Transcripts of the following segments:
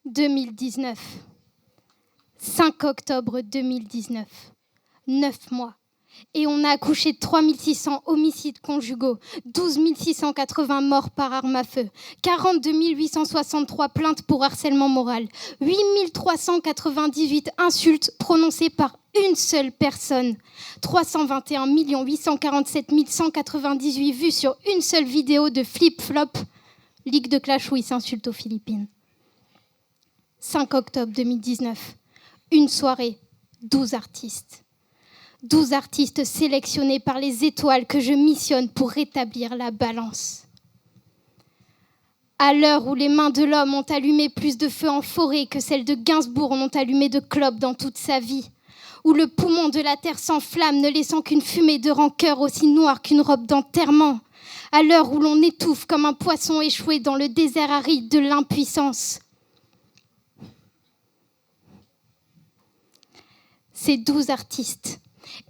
2019. 5 octobre 2019. 9 mois. Et on a accouché de 3600 homicides conjugaux, 12 680 morts par arme à feu, 42 863 plaintes pour harcèlement moral, 8 398 insultes prononcées par une seule personne, 321 847 198 vues sur une seule vidéo de flip-flop, ligue de clash où ils s'insultent aux Philippines. 5 octobre 2019, une soirée, 12 artistes. 12 artistes sélectionnés par les étoiles que je missionne pour rétablir la balance. À l'heure où les mains de l'homme ont allumé plus de feux en forêt que celles de Gainsbourg n'ont allumé de clopes dans toute sa vie, où le poumon de la terre s'enflamme ne laissant qu'une fumée de rancœur aussi noire qu'une robe d'enterrement, à l'heure où l'on étouffe comme un poisson échoué dans le désert aride de l'impuissance. Ces 12 artistes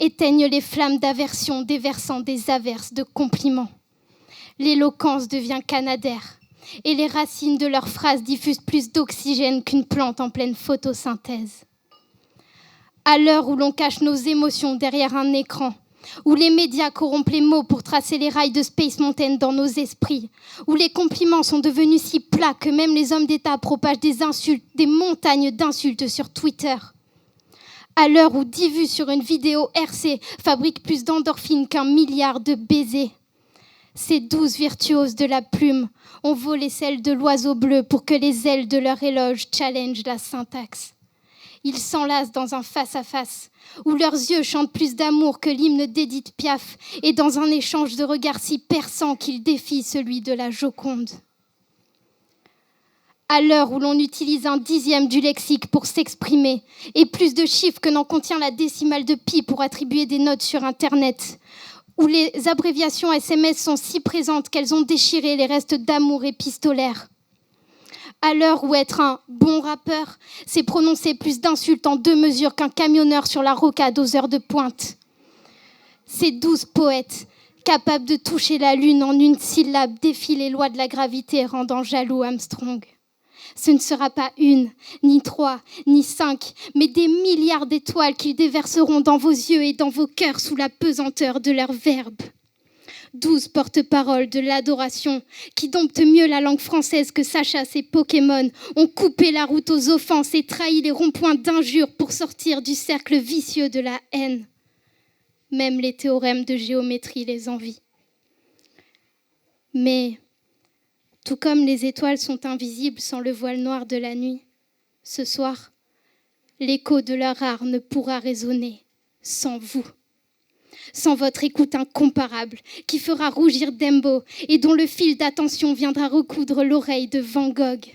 éteignent les flammes d'aversion déversant des averses de compliments. L'éloquence devient canadaire et les racines de leurs phrases diffusent plus d'oxygène qu'une plante en pleine photosynthèse. À l'heure où l'on cache nos émotions derrière un écran, où les médias corrompent les mots pour tracer les rails de Space Mountain dans nos esprits, où les compliments sont devenus si plats que même les hommes d'État propagent des insultes, des montagnes d'insultes sur Twitter. À l'heure où 10 vues sur une vidéo RC fabriquent plus d'endorphines qu'un milliard de baisers. Ces 12 virtuoses de la plume ont volé celle de l'oiseau bleu pour que les ailes de leur éloge challengent la syntaxe. Ils s'enlacent dans un face-à-face où leurs yeux chantent plus d'amour que l'hymne d'Édith Piaf et dans un échange de regards si perçant qu'il défie celui de la Joconde. À l'heure où l'on utilise un dixième du lexique pour s'exprimer et plus de chiffres que n'en contient la décimale de pi pour attribuer des notes sur Internet, où les abréviations SMS sont si présentes qu'elles ont déchiré les restes d'amour épistolaire. À l'heure où être un bon rappeur, c'est prononcer plus d'insultes en 2 mesures qu'un camionneur sur la rocade aux heures de pointe. Ces 12 poètes, capables de toucher la lune en une syllabe, défient les lois de la gravité rendant jaloux Armstrong. Ce ne sera pas 1, ni 3, ni 5, mais des milliards d'étoiles qu'ils déverseront dans vos yeux et dans vos cœurs sous la pesanteur de leurs verbes. 12 porte-paroles de l'adoration qui domptent mieux la langue française que Sacha ses Pokémon ont coupé la route aux offenses et trahi les ronds-points d'injures pour sortir du cercle vicieux de la haine. Même les théorèmes de géométrie les envient. Mais tout comme les étoiles sont invisibles sans le voile noir de la nuit, ce soir, l'écho de leur art ne pourra résonner sans vous. Sans votre écoute incomparable qui fera rougir Dembo et dont le fil d'attention viendra recoudre l'oreille de Van Gogh.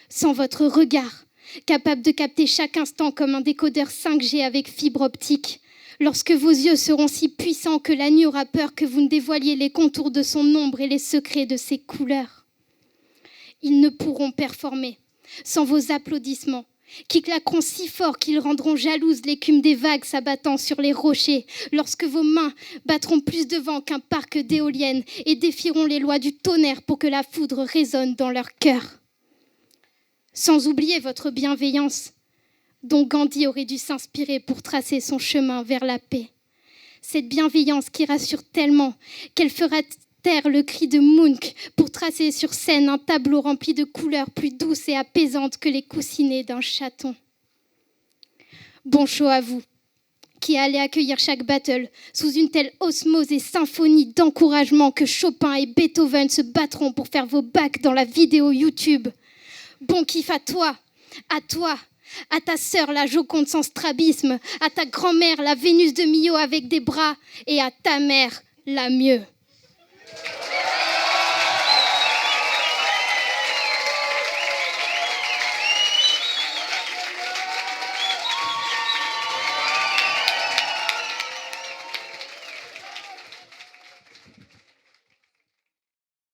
Sans votre regard, capable de capter chaque instant comme un décodeur 5G avec fibre optique, lorsque vos yeux seront si puissants que la nuit aura peur que vous ne dévoiliez les contours de son ombre et les secrets de ses couleurs. Ils ne pourront performer sans vos applaudissements, qui claqueront si fort qu'ils rendront jalouse l'écume des vagues s'abattant sur les rochers, lorsque vos mains battront plus de vent qu'un parc d'éoliennes et défieront les lois du tonnerre pour que la foudre résonne dans leur cœur. Sans oublier votre bienveillance, dont Gandhi aurait dû s'inspirer pour tracer son chemin vers la paix. Cette bienveillance qui rassure tellement qu'elle fera taire le cri de Munch pour tracer sur scène un tableau rempli de couleurs plus douces et apaisantes que les coussinets d'un chaton. Bon show à vous, qui allez accueillir chaque battle sous une telle osmose et symphonie d'encouragement que Chopin et Beethoven se battront pour faire vos bacs dans la vidéo YouTube. Bon kiff à toi, à ta sœur la Joconde sans strabisme, à ta grand-mère la Vénus de Milo avec des bras et à ta mère la mieux.